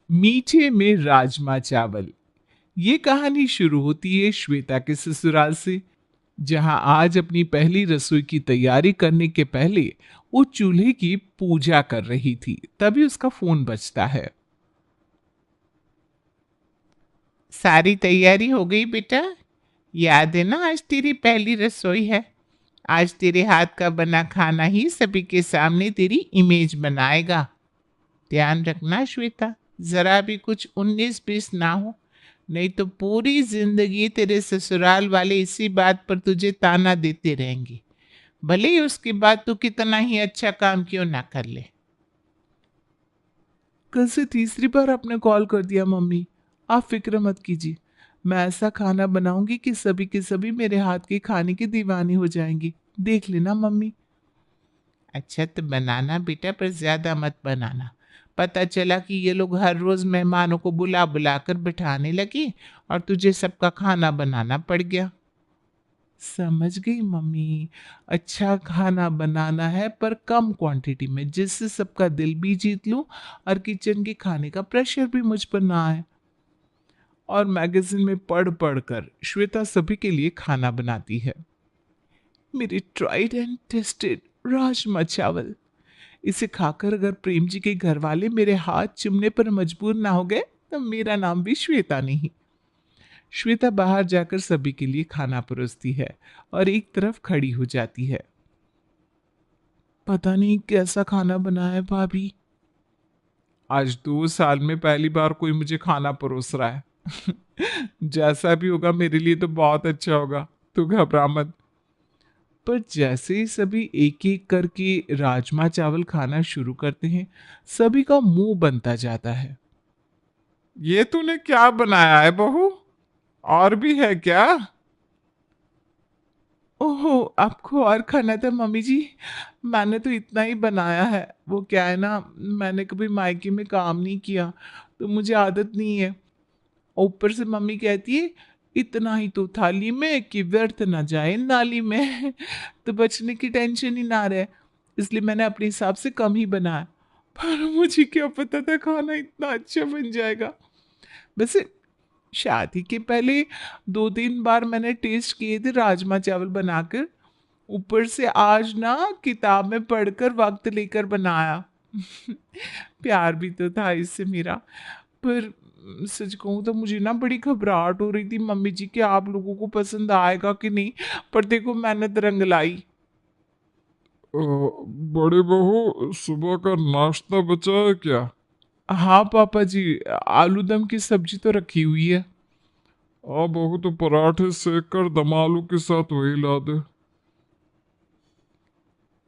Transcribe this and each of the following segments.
मीठे में राजमा चावल। ये कहानी शुरू होती है श्वेता के ससुराल से, जहां आज अपनी पहली रसोई की तैयारी करने के पहले वो चूल्हे की पूजा कर रही थी। तभी उसका फोन बजता है। सारी तैयारी हो गई बेटा? याद है ना, आज तेरी पहली रसोई है। आज तेरे हाथ का बना खाना ही सभी के सामने तेरी इमेज बनाएगा। ध्यान रखना श्वेता, जरा भी कुछ 19-20 ना हो, नहीं तो पूरी जिंदगी तेरे ससुराल वाले इसी बात पर तुझे ताना देते रहेंगे, भले ही उसके बाद तू कितना ही अच्छा काम क्यों ना कर ले। कल से तीसरी बार आपने कॉल कर दिया मम्मी। आप फिक्र मत कीजिए, मैं ऐसा खाना बनाऊंगी कि सभी के सभी मेरे हाथ के खाने की दीवानी हो जाएंगी। देख लेना मम्मी। अच्छा तो बनाना बेटा, पर ज्यादा मत बनाना। पता चला कि ये लोग हर रोज मेहमानों को बुला बुला कर बिठाने लगे और तुझे सबका खाना बनाना पड़ गया। समझ गई मम्मी। अच्छा खाना बनाना है पर कम क्वांटिटी में, जिससे सबका दिल भी जीत लूं और किचन के खाने का प्रेशर भी मुझ पर ना आए। और मैगजीन में पढ़ पढ़ कर श्वेता सभी के लिए खाना बनाती है। मेरे ट्राइड एंड टेस्टेड राजमा चावल। इसे खाकर अगर प्रेम जी के घर वाले मेरे हाथ चूमने पर मजबूर ना हो गए तो मेरा नाम भी श्वेता नहीं। श्वेता बाहर जाकर सभी के लिए खाना परोसती है और एक तरफ खड़ी हो जाती है। पता नहीं कैसा खाना बनाया है भाभी। आज 2 साल में पहली बार कोई मुझे खाना परोस रहा है। जैसा भी होगा मेरे लिए तो बहुत अच्छा होगा, तू घबरा मत। पर जैसे ही सभी एक एक करके राजमा चावल खाना शुरू करते हैं, सभी का मुंह बनता जाता है। ये तूने क्या बनाया है बहू? और भी है क्या? ओहो, आपको और खाना था मम्मी जी। मैंने तो इतना ही बनाया है। वो क्या है ना, मैंने कभी मायके में काम नहीं किया तो मुझे आदत नहीं है। ऊपर से मम्मी कहती है इतना ही तो थाली में कि व्यर्थ ना जाए नाली में। तो बचने की टेंशन ही ना रहे, इसलिए मैंने अपने हिसाब से कम ही बनाया। पर मुझे क्या पता था खाना इतना अच्छा बन जाएगा। वैसे शादी के पहले 2-3 बार मैंने टेस्ट किए थे राजमा चावल बनाकर। ऊपर से आज ना किताब में पढ़कर वक्त लेकर बनाया। प्यार भी तो था इससे मेरा। पर सच कहूँ तो मुझे ना बड़ी घबराहट हो रही थी मम्मी जी कि आप लोगों को पसंद आएगा कि नहीं। पर देखो मेहनत रंग लाई। बड़े बहू, सुबह का नाश्ता बचा है क्या? हाँ पापा जी, आलू दम की सब्जी तो रखी हुई है। बहू तो पराठे सेक कर दम आलू के साथ वही ला दे।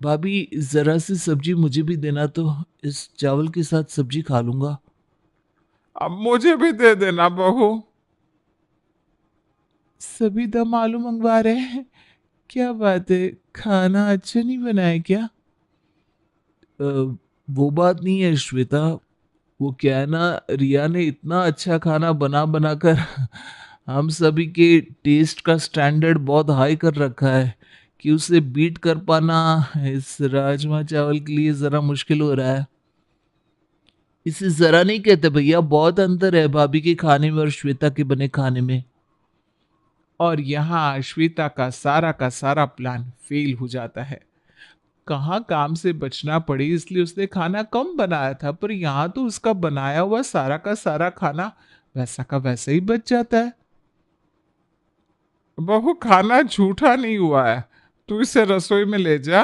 भाभी जरा सी सब्जी मुझे भी देना, तो इस चावल के साथ सब्जी खा लूंगा। अब मुझे भी दे देना बहू। सभी दम आलू मंगवा रहे हैं, क्या बात है, खाना अच्छा नहीं बना है क्या? अ, वो बात नहीं है श्वेता। वो क्या है ना, रिया ने इतना अच्छा खाना बना बना कर हम सभी के टेस्ट का स्टैंडर्ड बहुत हाई कर रखा है कि उसे बीट कर पाना इस राजमा चावल के लिए जरा मुश्किल हो रहा है। इसे जरा नहीं कहते भैया, बहुत अंतर है भाभी के खाने में और श्वेता के बने खाने में। और यहाँ श्वेता का सारा प्लान फेल हो जाता है। कहाँ काम से बचना पड़े इसलिए उसने खाना कम बनाया था, पर यहाँ तो उसका बनाया हुआ सारा का सारा खाना वैसा का वैसा ही बच जाता है। बहू, खाना झूठा नहीं हुआ है। तू इसे रसोई में ले जा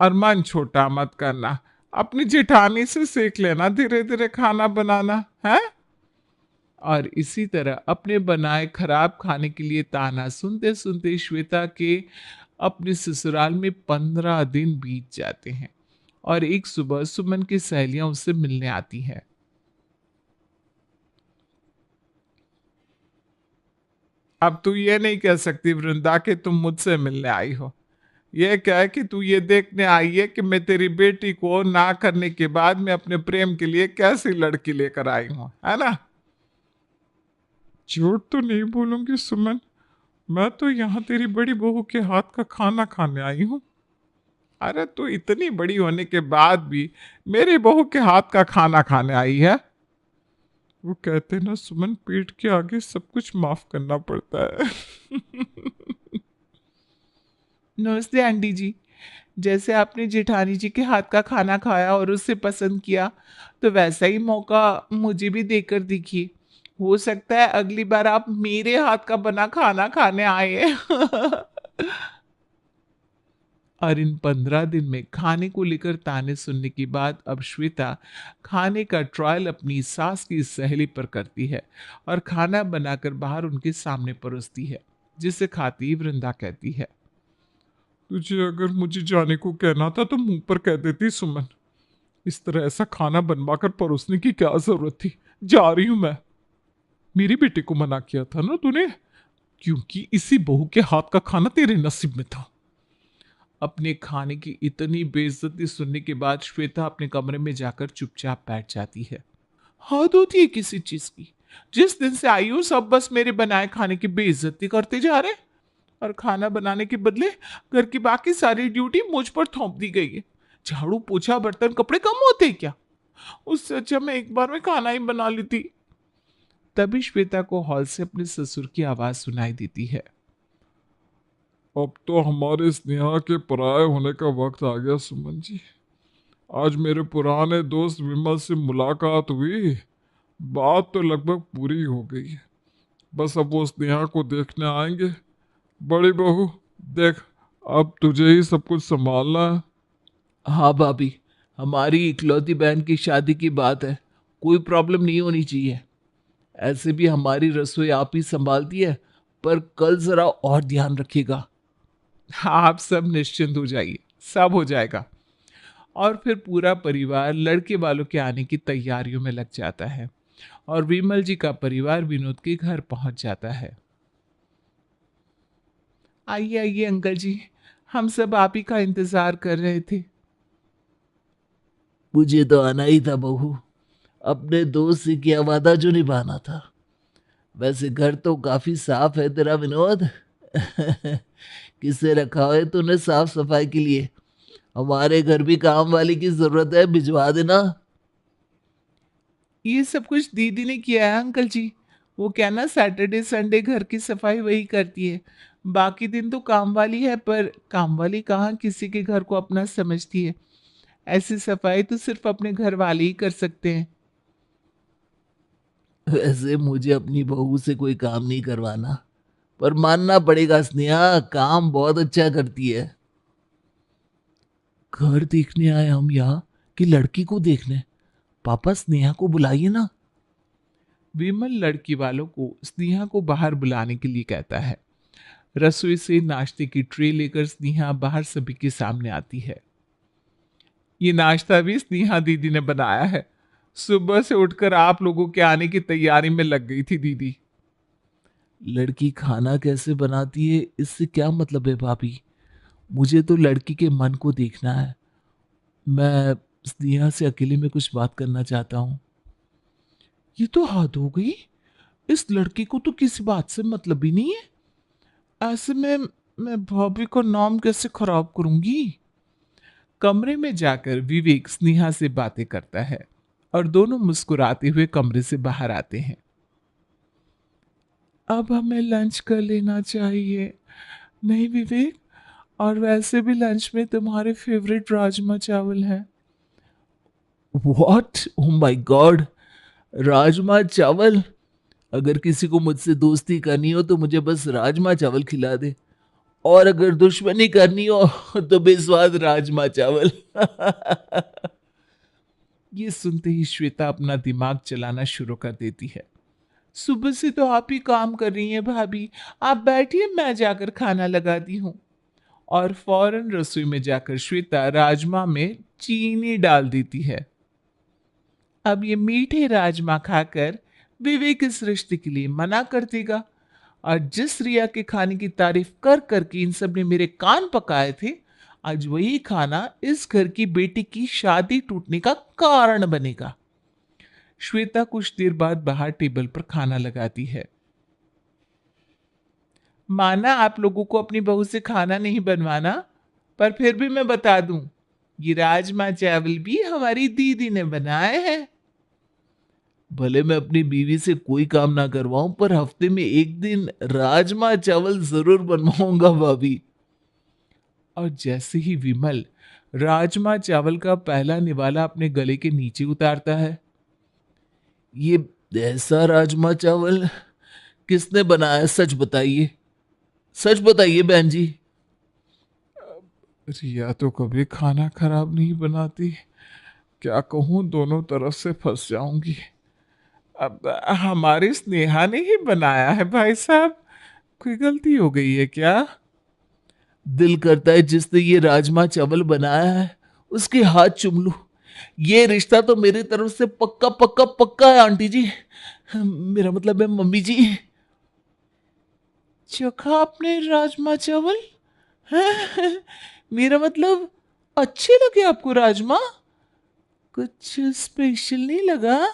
और मन छोटा मत करना। अपनी जेठानी से सीख लेना धीरे धीरे खाना बनाना है। और इसी तरह अपने बनाए खराब खाने के लिए ताना सुनते सुनते श्वेता के अपने ससुराल में 15 दिन बीत जाते हैं। और एक सुबह सुमन की सहेलियां उससे मिलने आती हैं। अब तू ये नहीं कह सकती वृंदा कि तुम मुझसे मिलने आई हो। ये क्या है कि तू ये देखने आई है कि मैं तेरी बेटी को ना करने के बाद मैं अपने प्रेम के लिए कैसी लड़की लेकर आई हूं, है ना? झूठ तो नहीं बोलूंगी सुमन। मैं तो यहाँ तेरी बड़ी बहू के हाथ का खाना खाने आई हूँ। अरे तू इतनी बड़ी होने के बाद भी मेरी बहू के हाथ का खाना खाने आई है? वो कहते ना सुमन, पेट के आगे सब कुछ माफ करना पड़ता है। नमस्ते आंटी जी। जैसे आपने जेठानी जी के हाथ का खाना खाया और उसे पसंद किया, तो वैसा ही मौका मुझे भी देकर देखिए। हो सकता है अगली बार आप मेरे हाथ का बना खाना खाने आए। और इन 15 दिन में खाने को लेकर ताने सुनने के बाद अब श्वेता खाने का ट्रायल अपनी सास की सहेली पर करती है और खाना बनाकर बाहर उनके सामने परोसती है, जिसे खाती ही वृंदा कहती है। तुझे अगर मुझे जाने को कहना था तो मुंह पर कह देती सुमन। इस तरह ऐसा खाना बनवा कर परोसने की क्या जरूरत थी। जा रही हूं मैं। मेरी बेटे को मना किया था ना तूने, क्योंकि इसी बहू के हाथ का खाना तेरे नसीब में था। अपने खाने की इतनी बेइज्जती सुनने के बाद श्वेता अपने कमरे में जाकर चुपचाप बैठ जाती है। हद होती है किसी चीज की। जिस दिन से आई हूं सब बस मेरे बनाए खाने की बेइज्जती करते जा रहे, और खाना बनाने के बदले घर की बाकी सारी ड्यूटी मुझ पर थोप दी गई है। झाड़ू पोछा बर्तन कपड़े कम होते हैं क्या? उससे अच्छा मैं एक बार में खाना ही बना लेती। तभी श्वेता को हॉल से अपने ससुर की आवाज सुनाई देती है। अब तो हमारे स्नेहा के पराये होने का वक्त आ गया सुमन जी। आज मेरे पुराने दोस्त विमल से मुलाकात हुई। बात तो लगभग पूरी हो गई है। बस अब वो स्नेहा को देखने आएंगे। बड़ी बहू, देख, अब तुझे ही सब कुछ संभालना है। हाँ भाभी, हमारी इकलौती बहन की शादी की बात है, कोई प्रॉब्लम नहीं होनी चाहिए। ऐसे भी हमारी रसोई आप ही संभालती है, पर कल जरा और ध्यान रखिएगा। आप सब निश्चिंत हो जाइए, सब हो जाएगा। और फिर पूरा परिवार लड़के वालों के आने की तैयारियों में लग जाता है और विमल जी का परिवार विनोद के घर पहुंच जाता है। आइए आइए अंकल जी, हम सब आप ही का इंतजार कर रहे थे। मुझे तो आना ही था बहू, अपने दोस्त से किया वादा जो निभाना था। वैसे घर तो काफी साफ है तेरा विनोद। किससे रखा है तूने साफ सफाई के लिए? हमारे घर भी काम वाली की जरूरत है, भिजवा देना। ये सब कुछ दीदी ने किया है अंकल जी। वो क्या ना, सैटरडे संडे घर की सफाई वही करती है, बाकी दिन तो काम वाली है। पर काम वाली कहाँ किसी के घर को अपना समझती है। ऐसी सफाई तो सिर्फ अपने घर वाले ही कर सकते हैं। वैसे मुझे अपनी बहू से कोई काम नहीं करवाना, पर मानना पड़ेगा स्नेहा काम बहुत अच्छा करती है। घर देखने आए हम यहाँ कि लड़की को देखने? पापा स्नेहा को बुलाइए ना। विमल लड़की वालों को स्नेहा को बाहर बुलाने के लिए कहता है। रसोई से नाश्ते की ट्रे लेकर स्नेहा बाहर सभी के सामने आती है। ये नाश्ता भी स्नेहा दीदी ने बनाया है। सुबह से उठकर आप लोगों के आने की तैयारी में लग गई थी दीदी। लड़की खाना कैसे बनाती है इससे क्या मतलब है भाभी? मुझे तो लड़की के मन को देखना है। मैं स्नेहा से अकेले में कुछ बात करना चाहता हूँ। ये तो हद हो गई। इस लड़की को तो किसी बात से मतलब ही नहीं है। ऐसे में मैं भाभी का नाम कैसे खराब करूंगी? कमरे में जाकर विवेक स्नेहा से बातें करता है और दोनों मुस्कुराते हुए कमरे से बाहर आते हैं। अब हमें लंच कर लेना चाहिए, नहीं विवेक? और वैसे भी लंच में तुम्हारे फेवरेट राजमा चावल हैं। वॉट? ओ माई गॉड, राजमा चावल? अगर किसी को मुझसे दोस्ती करनी हो तो मुझे बस राजमा चावल खिला दे, और अगर दुश्मनी करनी हो तो बेस्वाद राजमा चावल। ये सुनते ही श्वेता अपना दिमाग चलाना शुरू कर देती है। सुबह से तो आप ही काम कर रही हैं भाभी, आप बैठिए, मैं जाकर खाना लगाती हूँ। और फौरन रसोई में जाकर श्वेता राजमा में चीनी डाल देती है। अब ये मीठे राजमा खाकर विवेक इस रिश्ते के लिए मना कर देगा। और जिस रिया के खाने की तारीफ कर करके इन सब ने मेरे कान पकाए थे, आज वही खाना इस घर की बेटी की शादी टूटने का कारण बनेगा। श्वेता कुछ देर बाद बाहर टेबल पर खाना लगाती है। माना आप लोगों को अपनी बहू से खाना नहीं बनवाना, पर फिर भी मैं बता दूं, ये राजमा चावल भी हमारी दीदी ने बनाए हैं। भले मैं अपनी बीवी से कोई काम ना करवाऊं, पर हफ्ते में एक दिन राजमा चावल जरूर बनवाऊंगा भाभी। और जैसे ही विमल राजमा चावल का पहला निवाला अपने गले के नीचे उतारता है, ये ऐसा राजमा चावल किसने बनाया, सच बताइए, सच बताइए बहन जी। रिया तो कभी खाना खराब नहीं बनाती, क्या कहूँ, दोनों तरफ से फंस जाऊंगी। अब हमारी स्नेहा ने ही बनाया है भाई साहब, कोई गलती हो गई है क्या? दिल करता है जिसने ये राजमा चावल बनाया है उसके हाथ चूम लूं। ये रिश्ता तो मेरी तरफ से पक्का पक्का पक्का है आंटी जी, मेरा मतलब है मम्मी जी। चखा आपने राजमा चावल? हैं? मेरा मतलब अच्छे लगे आपको राजमा? कुछ स्पेशल नहीं लगा?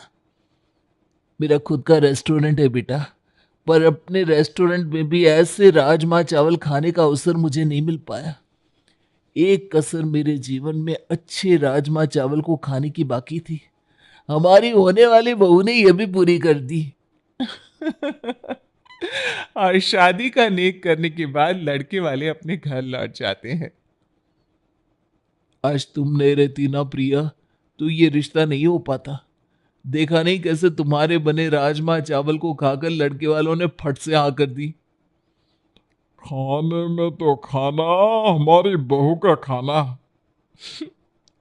मेरा खुद का रेस्टोरेंट है बेटा, पर अपने रेस्टोरेंट में भी ऐसे राजमा चावल खाने का अवसर मुझे नहीं मिल पाया। एक कसर मेरे जीवन में अच्छे राजमा चावल को खाने की बाकी थी, हमारी होने वाली बहू ने यह भी पूरी कर दी। और शादी का नेक करने के बाद लड़के वाले अपने घर लौट जाते हैं। आज तुम नहीं रहती ना प्रिया, तो ये रिश्ता नहीं हो पाता। देखा नहीं कैसे तुम्हारे बने राजमा चावल को खाकर लड़के वालों ने फट से हाँ कर दी। खाने में तो खाना, हमारी बहू का खाना।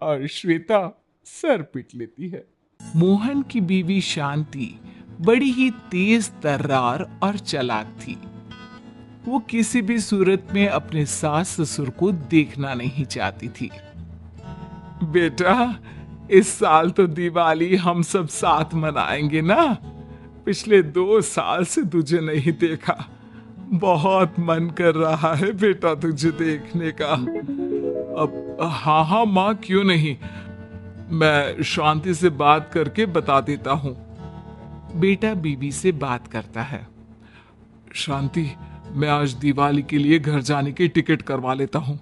और श्वेता सर पीट लेती है। मोहन की बीवी शांति बड़ी ही तेज तर्रार और चालाक थी। वो किसी भी सूरत में अपने सास ससुर को देखना नहीं चाहती थी। बेटा, इस साल तो दिवाली हम सब साथ मनाएंगे ना? पिछले 2 साल से तुझे नहीं देखा, बहुत मन कर रहा है बेटा तुझे देखने का। अब हाँ हाँ माँ, क्यों नहीं, मैं शांति से बात करके बता देता हूँ। बेटा बीवी से बात करता है। शांति, मैं आज दिवाली के लिए घर जाने की टिकट करवा लेता हूँ।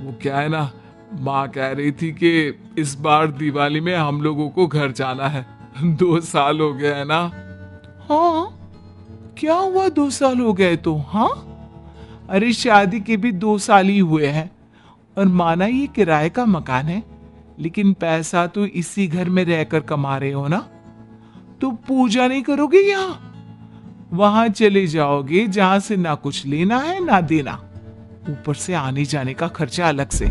वो क्या है ना, माँ कह रही थी कि इस बार दिवाली में हम लोगों को घर जाना है। 2 साल हो गए है ना। हाँ, क्या हुआ 2 साल हो गए तो? हाँ, अरे शादी के भी 2 साल ही हुए हैं। और माना ये किराए का मकान है, लेकिन पैसा तो इसी घर में रहकर कमा रहे हो ना, तो पूजा नहीं करोगे यहाँ? वहां चले जाओगे जहां से ना कुछ लेना है ना देना, ऊपर से आने जाने का खर्चा अलग से।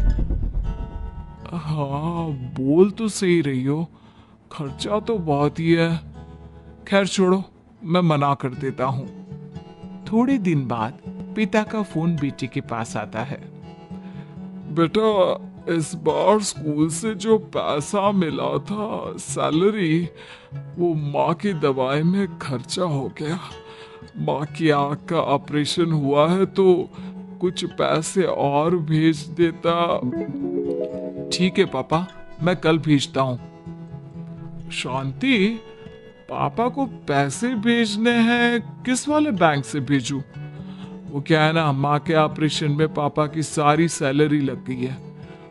हाँ, बोल तो सही रही हो, खर्चा तो बहुत ही है। खैर छोड़ो, मैं मना कर देता हूँ। थोड़े दिन बाद पिता का फोन बेटे के पास आता है। बेटा, इस बार स्कूल से जो पैसा मिला था, सैलरी, वो माँ की दवाई में खर्चा हो गया। माँ की आँख का ऑपरेशन हुआ है, तो कुछ पैसे और भेज देता। ठीक है पापा, मैं कल भेजता हूँ। शांति, पापा को पैसे भेजने हैं, किस वाले बैंक से भेजूं? वो क्या है ना, माँ के ऑपरेशन में पापा की सारी सैलरी लग गई है,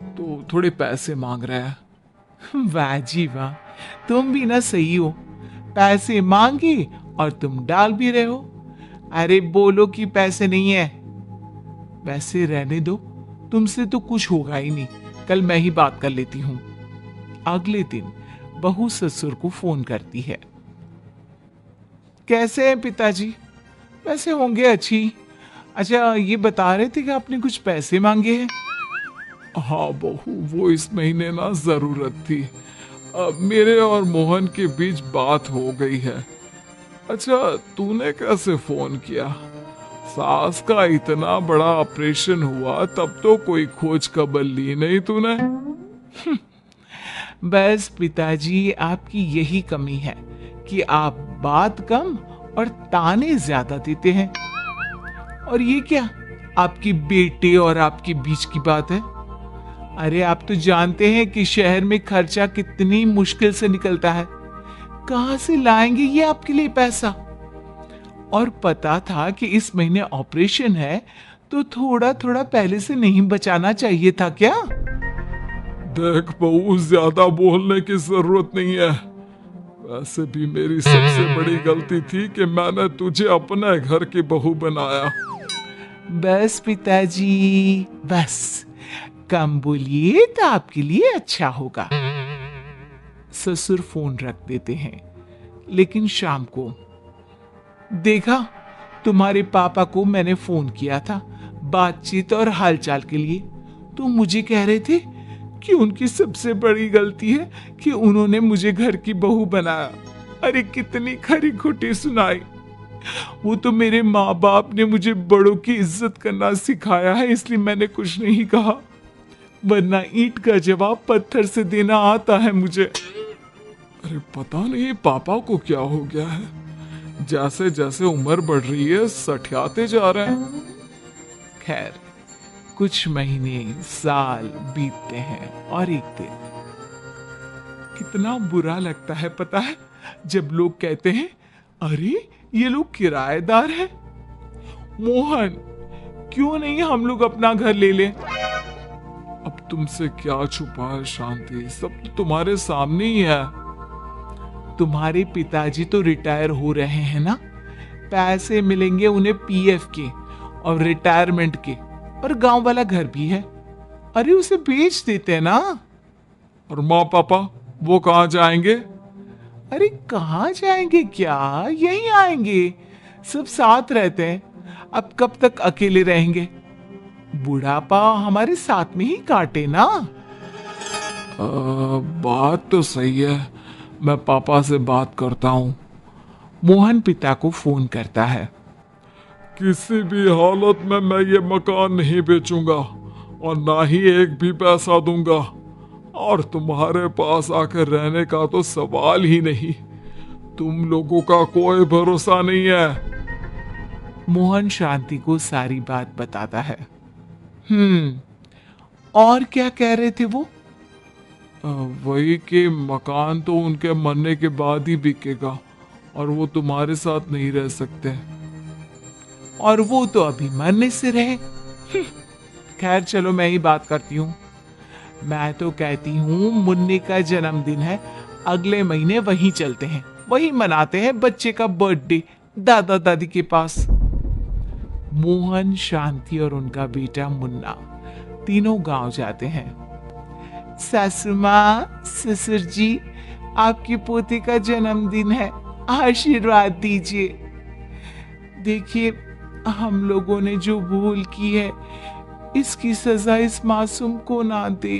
तो थोड़े पैसे मांग रहा है। वाह जी वाह, तुम भी ना सही हो, पैसे मांगे और तुम डाल भी रहे हो। अरे बोलो कि पैसे नहीं है। वैसे रहने दो, तुमसे तो कुछ होगा ही नहीं, कल मैं ही बात कर लेती हूँ। अगले दिन बहू ससुर को फोन करती है। कैसे हैं पिताजी? वैसे होंगे अच्छी। अच्छा, ये बता रहे थे कि आपने कुछ पैसे मांगे हैं। हाँ बहू, वो इस महीने ना जरूरत थी। मेरे और मोहन के बीच बात हो गई है। अच्छा, तूने कैसे फोन किया? सास का इतना बड़ा ऑपरेशन हुआ, तब तो कोई खोज खबर ली नहीं तूने। बस पिताजी, आपकी यही कमी है कि आप बात कम और ताने ज्यादा देते हैं। और ये क्या, आपकी बेटे और आपके बीच की बात है? अरे आप तो जानते हैं कि शहर में खर्चा कितनी मुश्किल से निकलता है, कहां से लाएंगे ये आपके लिए पैसा? और पता था कि इस महीने ऑपरेशन है, तो थोड़ा थोड़ा पहले से नहीं बचाना चाहिए था क्या? देख बहू, ज्यादा बोलने की जरूरत नहीं है। वैसे भी मेरी सबसे बड़ी गलती थी कि मैंने तुझे अपने घर की बहू बनाया। बस पिताजी, बस कम बोलिए तो आपके लिए अच्छा होगा। ससुर फोन रख देते हैं। लेकिन शाम को, देखा, तुम्हारे पापा को मैंने फोन किया था बातचीत और हालचाल के लिए, तो मुझे कह रहे थे कि उनकी सबसे बड़ी गलती है कि उन्होंने मुझे घर की बहू बनाया। अरे कितनी खरी खोटी सुनाई। वो तो मेरे माँ बाप ने मुझे बड़ों की इज्जत करना सिखाया है, इसलिए मैंने कुछ नहीं कहा, वरना ईंट का जवाब पत्थर से देना आता है मुझे। अरे पता नहीं पापा को क्या हो गया है, जैसे जैसे उम्र बढ़ रही है सठियाते जा रहे हैं। खैर, कुछ महीने साल बीतते हैं और एक दिन, कितना बुरा लगता है पता है जब लोग कहते हैं अरे ये लोग किराएदार हैं। मोहन, क्यों नहीं हम लोग अपना घर ले लें? अब तुमसे क्या छुपा है शांति, सब तो तुम्हारे सामने ही है। तुम्हारे पिताजी तो रिटायर हो रहे हैं ना, पैसे मिलेंगे उन्हें पीएफ के और रिटायरमेंट के, और गांव वाला घर भी है। अरे उसे बेच देते हैं ना। और माँ पापा वो कहाँ जाएंगे? अरे कहाँ जाएंगे, क्या यहीं आएंगे, सब साथ रहते हैं। अब कब तक अकेले रहेंगे? बुढ़ापा हमारे साथ में ही काटे ना। बात तो सही है, मैं पापा से बात करता हूँ। मोहन पिता को फोन करता है। किसी भी हालत में मैं ये मकान नहीं बेचूंगा और ना ही एक भी पैसा दूंगा, और तुम्हारे पास आकर रहने का तो सवाल ही नहीं। तुम लोगों का कोई भरोसा नहीं है। मोहन शांति को सारी बात बताता है। और क्या कह रहे थे वो? वही कि मकान तो उनके मरने के बाद ही बिकेगा और वो तुम्हारे साथ नहीं रह सकते। और वो तो अभी मरने से रहे। खैर चलो मैं ही बात करती हूँ। मैं तो कहती हूँ मुन्ने का जन्मदिन है, अगले महीने वहीं चलते हैं, वहीं मनाते हैं बच्चे का बर्थडे दादा दादी के पास। मोहन, शांति और उनका बेटा मुन्ना तीनों गांव जाते हैं। सासू माँ, ससुर जी, आपकी पोती का जन्मदिन है, आशीर्वाद दीजिए। देखिए, हम लोगों ने जो भूल की है इसकी सजा इस मासूम को ना दे।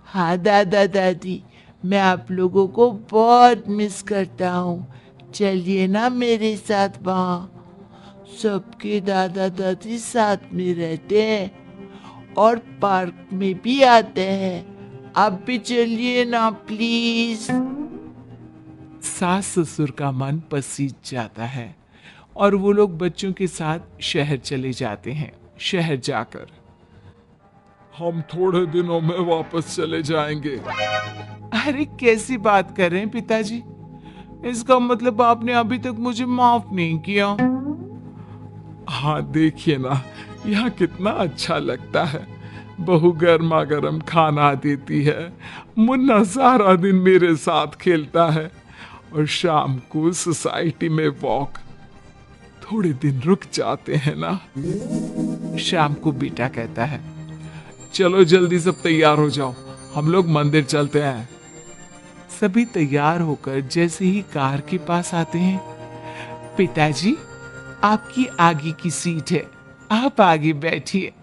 हाँ दादा दादी, मैं आप लोगों को बहुत मिस करता हूँ। चलिए ना मेरे साथ वहाँ। सबके दादा दादी साथ में रहते हैं और पार्क में भी आते हैं। आप भी चलिए ना प्लीज। सास ससुर का मन पसीज जाता है और वो लोग बच्चों के साथ शहर चले जाते हैं। शहर जाकर, हम थोड़े दिनों में वापस चले जाएंगे। अरे कैसी बात कर रहे हैं पिताजी? इसका मतलब आपने अभी तक मुझे माफ नहीं किया। हाँ देखिए ना, यहाँ कितना अच्छा लगता है। बहू गर्मा गर्म खाना देती है, मुन्ना सारा दिन मेरे साथ खेलता है, और शाम को सोसाइटी में वॉक। थोड़े दिन रुक जाते हैं ना। शाम को बेटा कहता है, चलो जल्दी सब तैयार हो जाओ, हम लोग मंदिर चलते हैं। सभी तैयार होकर जैसे ही कार के पास आते हैं, पिताजी आपकी आगे की सीट है, आप आगे बैठिए।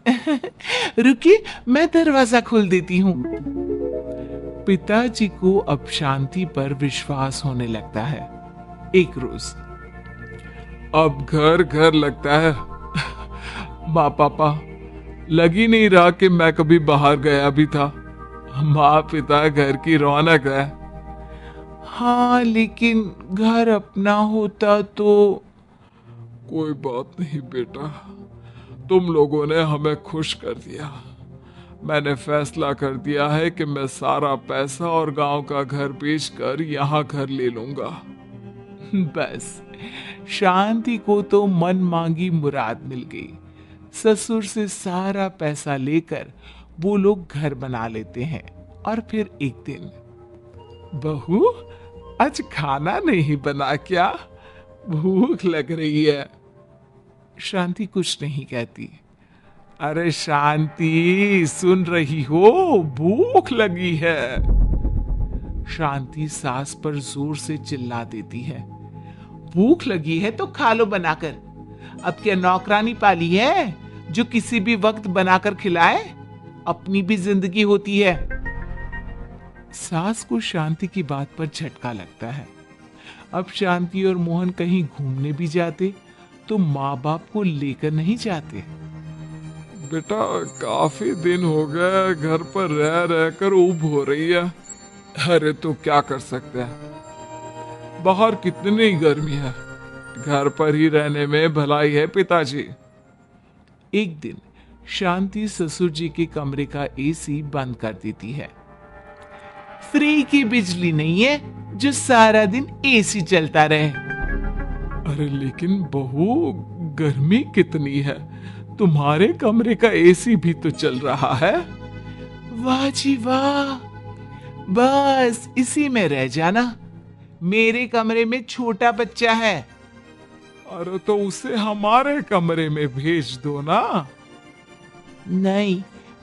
रुकिए, मैं दरवाजा खोल देती हूँ। पिताजी को अब शांति पर विश्वास होने लगता है। एक रोज, अब घर घर लगता है। माँ पापा, लग ही नहीं रहा कि मैं कभी बाहर गया भी था। माँ पिता घर की रौनक है। हाँ, लेकिन घर अपना होता तो। कोई बात नहीं बेटा, तुम लोगों ने हमें खुश कर दिया। मैंने फैसला कर दिया है कि मैं सारा पैसा और गांव का घर बेचकर यहाँ घर ले लूंगा। बस शांति को तो मन मांगी मुराद मिल गई। ससुर से सारा पैसा लेकर वो लोग घर बना लेते हैं। और फिर एक दिन, बहू आज खाना नहीं बना क्या? भूख लग रही है। शांति कुछ नहीं कहती। अरे शांति, सुन रही हो? भूख लगी है। शांति सास पर जोर से चिल्ला देती है। भूख लगी है तो खा लो बनाकर। अब क्या नौकरानी पाली है जो किसी भी वक्त बनाकर खिलाए? अपनी भी जिंदगी होती है। सास को शांति की बात पर झटका लगता है। अब शांति और मोहन कहीं घूमने भी जाते तो माँ बाप को लेकर नहीं जाते। बेटा, काफी दिन हो गए घर पर रह रहकर ऊब हो रही है। अरे तो क्या कर सकते हैं, बाहर कितनी गर्मी है, घर पर ही रहने में भलाई है पिताजी। एक दिन शांति ससुर जी के कमरे का एसी बंद कर देती है। फ्री की बिजली नहीं है जो सारा दिन एसी चलता रहे। अरे लेकिन बहू, गर्मी कितनी है, तुम्हारे कमरे का एसी भी तो चल रहा है। वाह जी वाह, बस इसी में रह जाना। मेरे कमरे में छोटा बच्चा है। अरे तो उसे हमारे कमरे में भेज दो ना। नहीं,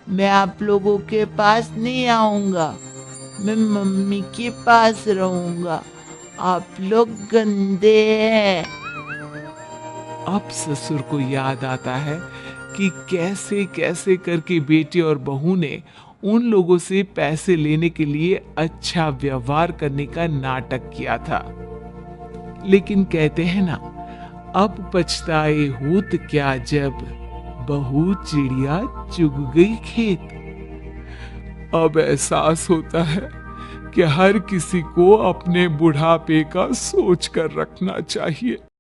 मैं आप लोगों के पास नहीं आऊंगा। मैं मम्मी के पास रहूंगा। आप लोग गंदे हैं। अब ससुर को याद आता है कि कैसे कैसे करके बेटे और बहू ने उन लोगों से पैसे लेने के लिए अच्छा व्यवहार करने का नाटक किया था। लेकिन कहते हैं ना, अब पछताए होत क्या जब बहू चिड़िया चुग गई खेत। अब एहसास होता है कि हर किसी को अपने बुढ़ापे का सोच कर रखना चाहिए।